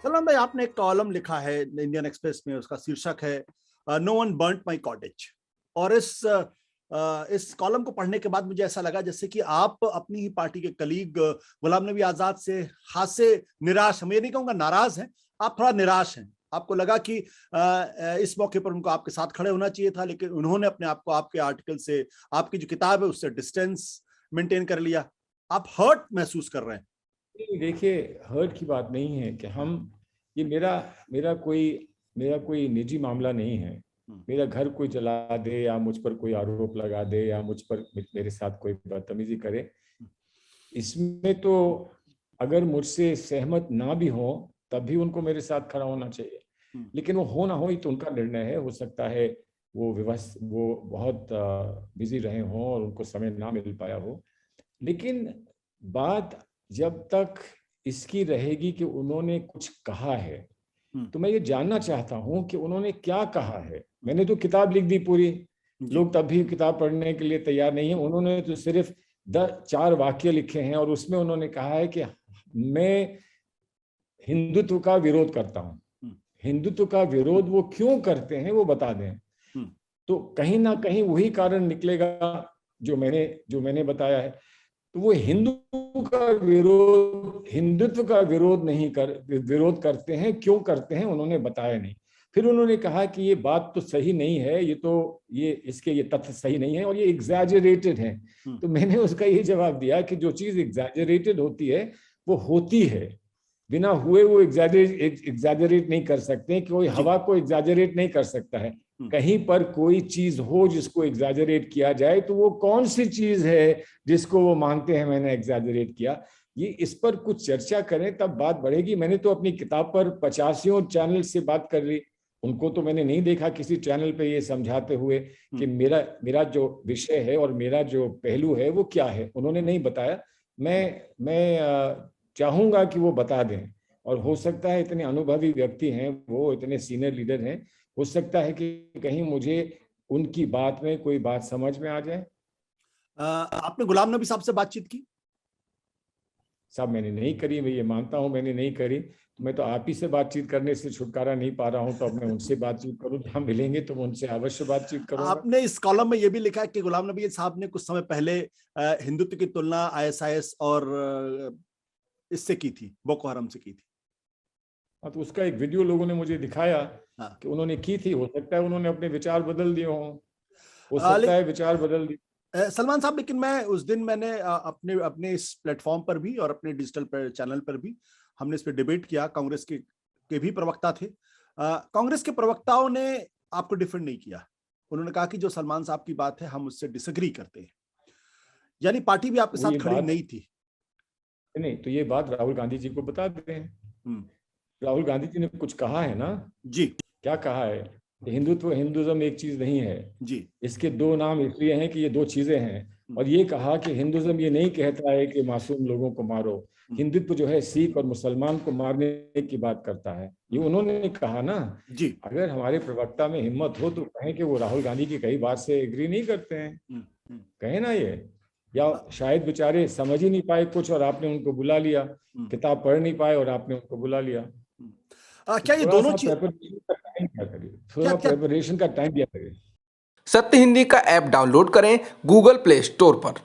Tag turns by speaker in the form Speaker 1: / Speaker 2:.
Speaker 1: सलमान भाई, आपने एक कॉलम लिखा है इंडियन एक्सप्रेस में, उसका शीर्षक है नो वन बर्न्ट माई कॉटेज। और इस कॉलम को पढ़ने के बाद मुझे ऐसा लगा जैसे कि आप अपनी ही पार्टी के कलीग गुलाम नबी आजाद से खासे निराश, मैं नहीं कहूंगा नाराज हैं, आप थोड़ा निराश हैं। आपको लगा कि इस मौके पर उनको आपके साथ खड़े होना चाहिए था, लेकिन उन्होंने अपने आप को आपके आर्टिकल से, आपकी जो किताब है उससे डिस्टेंस मेंटेन कर लिया। आप हर्ट महसूस कर रहे हैं?
Speaker 2: देखिए, हर्ट की बात नहीं है कि हम ये मेरा मेरा कोई निजी मामला नहीं है। मेरा घर कोई जला दे या मुझ पर कोई आरोप लगा दे या मुझ पर मेरे साथ कोई बदतमीजी करे, इसमें तो अगर मुझसे सहमत ना भी हो तब भी उनको मेरे साथ खड़ा होना चाहिए। लेकिन वो हो ना हो, ये तो उनका निर्णय है। हो सकता है वो बहुत बिजी रहे हों और उनको समय ना मिल पाया हो। लेकिन बात जब तक इसकी रहेगी कि उन्होंने कुछ कहा है, तो मैं ये जानना चाहता हूं कि उन्होंने क्या कहा है। मैंने तो किताब लिख दी पूरी, लोग तब भी किताब पढ़ने के लिए तैयार नहीं है। उन्होंने तो सिर्फ 4 वाक्य लिखे हैं और उसमें उन्होंने कहा है कि मैं हिंदुत्व का विरोध करता हूं। हिंदुत्व का विरोध वो क्यों करते हैं वो बता दें, तो कहीं ना कहीं वही कारण निकलेगा जो मैंने बताया है। तो वो हिंदुत्व का विरोध करते हैं। क्यों करते हैं उन्होंने बताया नहीं। फिर उन्होंने कहा कि ये बात तो सही नहीं है, ये तथ्य सही नहीं है और ये एग्जैजरेटेड है। तो मैंने उसका ये जवाब दिया कि जो चीज एग्जैजरेटेड होती है वो होती है, बिना हुए वो एग्जैजरेट नहीं कर सकते। कोई हवा को एग्जैजरेट नहीं कर सकता है। कहीं पर कोई चीज हो जिसको एग्जैजरेट किया जाए, तो वो कौन सी चीज है जिसको वो मानते हैं मैंने एग्जैजरेट किया। ये इस पर कुछ चर्चा करें तब बात बढ़ेगी। मैंने तो अपनी किताब पर 85 चैनल से बात कर ली। उनको तो मैंने नहीं देखा किसी चैनल पे ये समझाते हुए कि मेरा जो विषय है और मेरा जो पहलू है वो क्या है। उन्होंने नहीं बताया। मैं चाहूंगा कि वो बता दें। और हो सकता है, इतने अनुभवी व्यक्ति हैं वो, इतने सीनियर लीडर हैं, हो सकता है कि कहीं मुझे उनकी बात में कोई बात समझ में आ जाए।
Speaker 1: आपने गुलाम नबी साहब से बातचीत की?
Speaker 2: साहब, मैंने नहीं करी। मैं ये मानता हूं मैंने नहीं करी। तो मैं तो आप ही से बातचीत करने से छुटकारा नहीं पा रहा हूं। तो अब मैं उनसे बातचीत करूं, जहां मिलेंगे तो मैं उनसे अवश्य बातचीत करूंगा।
Speaker 1: आपने इस कॉलम में ये भी लिखा है कि गुलाम नबी साहब ने कुछ समय पहले हिंदुत्व की तुलना आईएसआईएस और इससे की थी, बोको हराम से की थी।
Speaker 2: हाँ, तो उसका एक वीडियो लोगों ने मुझे दिखाया कि उन्होंने की थी। हो सकता है उन्होंने अपने विचार बदल दिए हों, हो सकता है विचार बदल दिए।
Speaker 1: सलमान साहब, लेकिन मैं उस दिन मैंने अपने इस प्लेटफॉर्म पर भी और अपने डिजिटल चैनल पर भी हमने इस पर डिबेट किया। कांग्रेस के भी प्रवक्ता थे। कांग्रेस के प्रवक्ताओं ने आपको डिफेंड नहीं किया। उन्होंने कहा कि जो सलमान साहब की बात है हम उससे डिसएग्री करते हैं। यानी पार्टी भी आपके साथ खड़ी नहीं थी।
Speaker 2: नहीं, तो ये बात राहुल गांधी जी को बता दें। राहुल गांधी जी ने कुछ कहा है ना
Speaker 1: जी।
Speaker 2: क्या कहा है? हिंदुज्म एक चीज नहीं है
Speaker 1: जी।
Speaker 2: इसके 2 नाम इसलिए हैं कि ये 2 चीजें हैं। और ये कहा कि हिंदुज्म ये नहीं कहता है कि मासूम लोगों को मारो। हिंदुत्व जो है सिख और मुसलमान को मारने की बात करता है। ये उन्होंने कहा ना
Speaker 1: जी।
Speaker 2: अगर हमारे प्रवक्ता में हिम्मत हो तो कहें कि वो राहुल गांधी की कई बात से एग्री नहीं करते हैं। कहे ना ये, या शायद बेचारे समझ ही नहीं पाए कुछ और आपने उनको बुला लिया। किताब पढ़ नहीं पाए और आपने उनको बुला लिया।
Speaker 1: क्या ये दोनों चीज
Speaker 2: थोड़ा प्रिपरेशन का टाइम दिया करिए।
Speaker 3: सत्य हिंदी का ऐप डाउनलोड करें गूगल प्ले स्टोर पर।